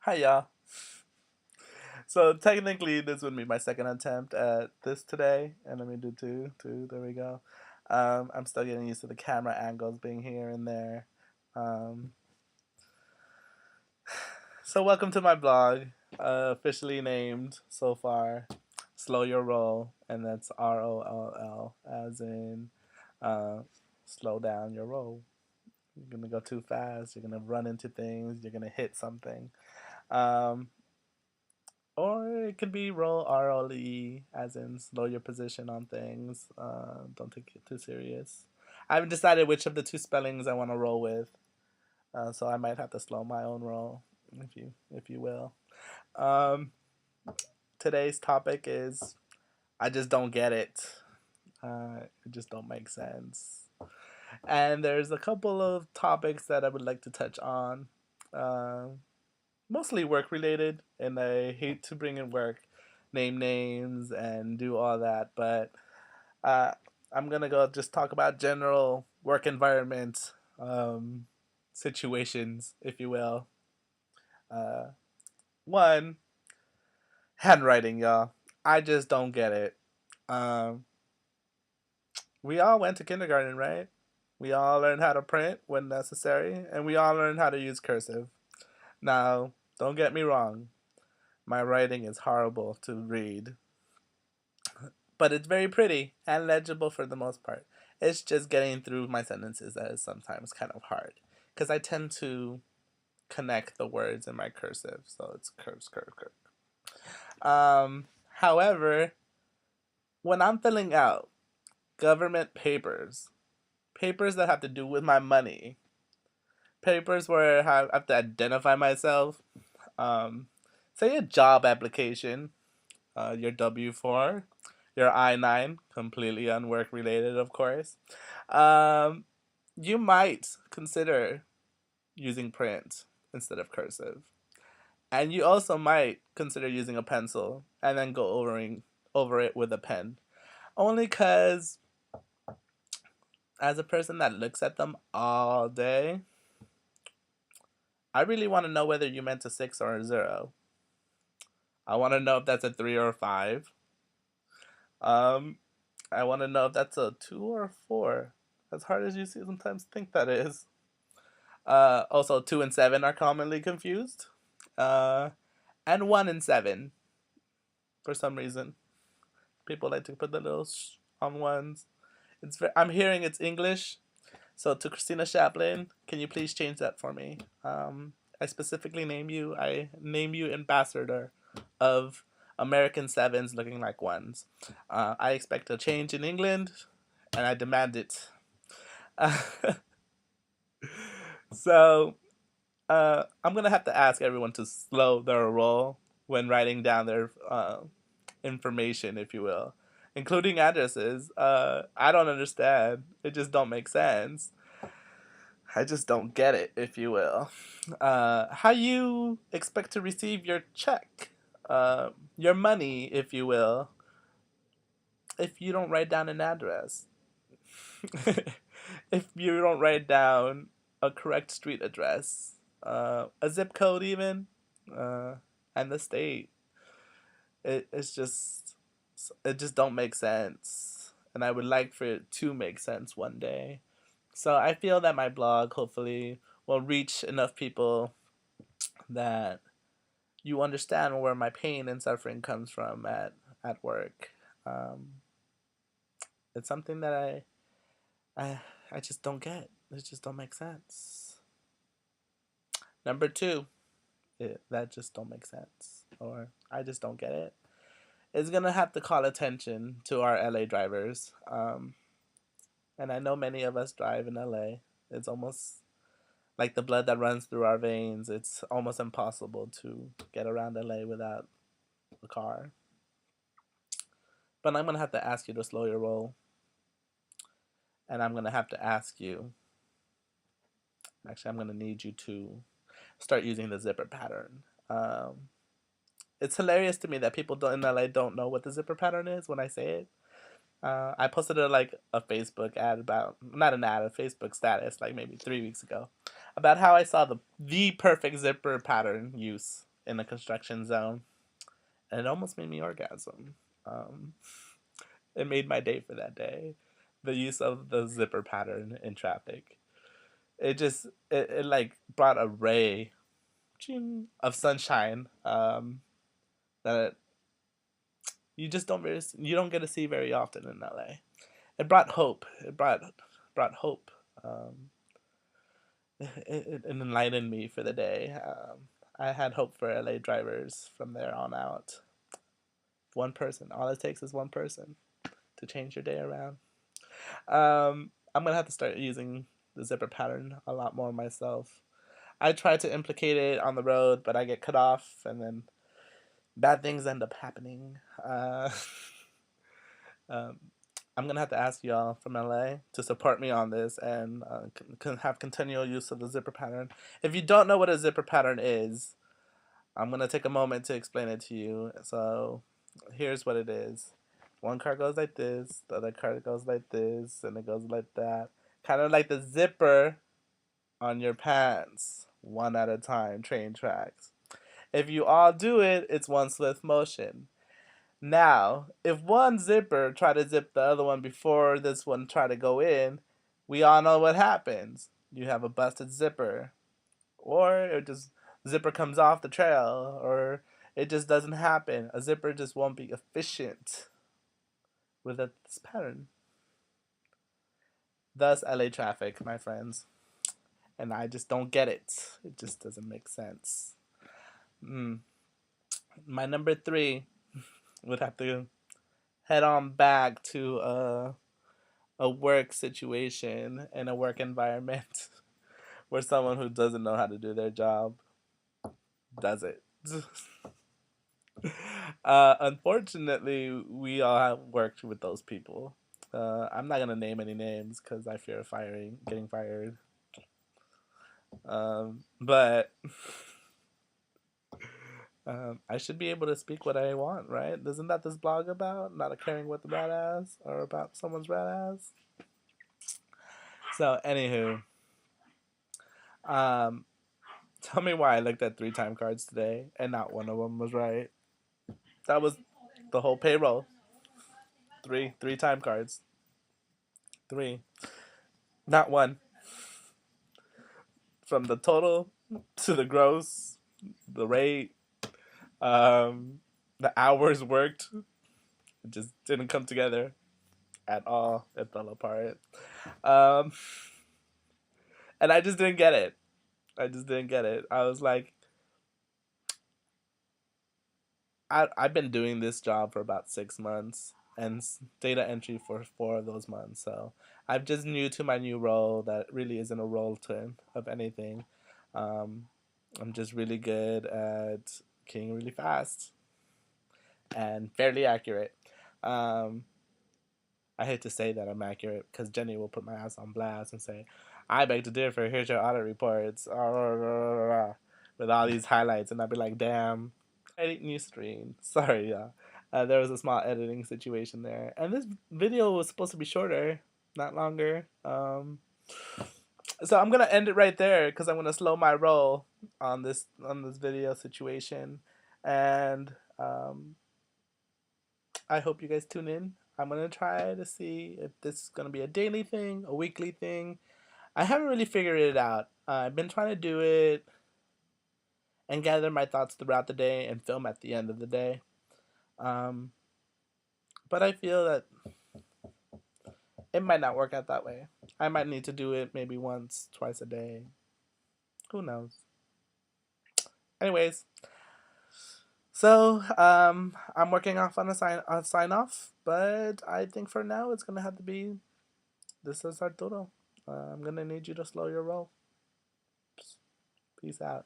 Hi, y'all. So technically, this would be my second attempt at this today, and let me do two. There we go. I'm still getting used to the camera angles being here and there. Um, so welcome to my blog, officially named so far "Slow Your Roll," and that's ROLL, as in uh, slow down your roll. You're gonna go too fast. You're gonna run into things. You're gonna hit something. Um, Or it could be roll ROLE, as in slow your position on things. Don't take it too serious. I haven't decided which of the two spellings I want to roll with, so I might have to slow my own roll, if you will. Um, Today's topic is I just don't get it. It just don't make sense. And there's a couple of topics that I would like to touch on. Uh, Mostly work related, and I hate to bring in work, name names, and do all that, but uh, I'm gonna go just talk about general work environment situations, if you will. Uh, One, handwriting, y'all. I just don't get it. Um, we all went to kindergarten, right? We all learned how to print when necessary, and we all learned how to use cursive. Now, don't get me wrong, my writing is horrible to read, but it's very pretty and legible for the most part. It's just getting through my sentences that is sometimes kind of hard because I tend to connect the words in my cursive, so it's curves, curve, curve. However, when I'm filling out government papers that have to do with my money, papers where I have to identify myself, um, say a job application, your W-4, your I-9, completely unwork related, of course. Um, you might consider using print instead of cursive. And you also might consider using a pencil and then go over it with a pen. Only because, as a person that looks at them all day, I really want to know whether you meant a 6 or a 0. I want to know if that's a 3 or a 5. Um, I want to know if that's a 2 or a 4. As hard as you sometimes think that is. Also, 2 and 7 are commonly confused. Uh, and 1 and 7, for some reason. People like to put the little on ones. I'm hearing it's English. So to Christina Chaplin, can you please change that for me? I specifically name you. I name you ambassador of American sevens looking like ones. I expect a change in England, and I demand it. Uh, so I'm gonna have to ask everyone to slow their roll when writing down their information, if you will, including addresses. I don't understand. It just don't make sense. I just don't get it, if you will. How you expect to receive your check, your money, if you will, if you don't write down an address? If you don't write down a correct street address, a zip code, even, uh, and the state, it just don't make sense. And I would like for it to make sense one day. So I feel that my blog hopefully will reach enough people that you understand where my pain and suffering comes from at work. Um, it's something that I I just don't get. It just don't make sense. Number two, that just don't make sense, or I just don't get it. It's gonna have to call attention to our LA drivers. And I know many of us drive in LA. It's almost like the blood that runs through our veins. It's almost impossible to get around LA without a car. But I'm gonna have to ask you to slow your roll, and I'm gonna have to ask you. Actually, I'm gonna need you to start using the zipper pattern. Um, it's hilarious to me that people in LA don't know what the zipper pattern is when I say it. I posted like a Facebook ad about, not an ad, a Facebook status like maybe 3 weeks ago, about how I saw the perfect zipper pattern use. in a construction zone, and it almost made me orgasm. Um, it made my day for that day. The use of the zipper pattern in traffic. It like brought a ray of sunshine that you just you don't get to see very often in LA. It brought hope. Brought hope. Um, it enlightened me for the day. I had hope for LA drivers from there on out. One person. All it takes is one person to change your day around. I'm gonna have to start using the zipper pattern a lot more myself. I try to implicate it on the road, but I get cut off, and then bad things end up happening. Um, I'm gonna have to ask y'all from LA to support me on this and can have continual use of the zipper pattern. If you don't know what a zipper pattern is, I'm gonna take a moment to explain it to you. So, here's what it is. One card goes like this, the other card goes like this, and it goes like that. Kind of like the zipper on your pants, one at a time, train tracks. If you all do it, it's one swift motion. Now, if one zipper try to zip the other one before this one try to go in, we all know what happens. You have a busted zipper, or it just zipper comes off the trail, or it just doesn't happen. A zipper just won't be efficient with this pattern. Thus, LA traffic, my friends, and I just don't get it. It just doesn't make sense. Mm. My number 3 would have to head on back to a work situation and a work environment where someone who doesn't know how to do their job does it. Unfortunately, we all have worked with those people. I'm not gonna name any names because I fear getting fired. But I should be able to speak what I want, right? Isn't that this blog about? Not caring what the rat ass or about someone's rat ass? So, anywho, um, tell me why I looked at 3 time cards today and not one of them was right. That was the whole payroll. Three time cards. 3, not one. From the total to the gross, the rate, um, the hours worked, it just didn't come together at all. It fell apart. Um, and I just didn't get it. I just didn't get it. I was like, I've been doing this job for about 6 months and data entry for 4 of those months. So I'm just new to my new role that really isn't a role of anything. Um, I'm just really good at keying really fast and fairly accurate. Um, I hate to say that I'm accurate because Jenny will put my ass on blast and say, I beg to differ, here's your audit reports, with all these highlights. And I'd be like, damn, edit new screen. Sorry, yeah. There was a small editing situation there. And this video was supposed to be shorter, not longer. So I'm gonna end it right there because I'm gonna slow my roll on this video situation, and I hope you guys tune in. I'm gonna try to see if this is gonna be a daily thing, a weekly thing. I haven't really figured it out. I've been trying to do it and gather my thoughts throughout the day and film at the end of the day. Um, but I feel that it might not work out that way. I might need to do it maybe once, twice a day. Who knows? Anyways, so I'm working off on a sign off, but I think for now it's gonna have to be this is Arturo. I'm gonna need you to slow your roll. Peace out.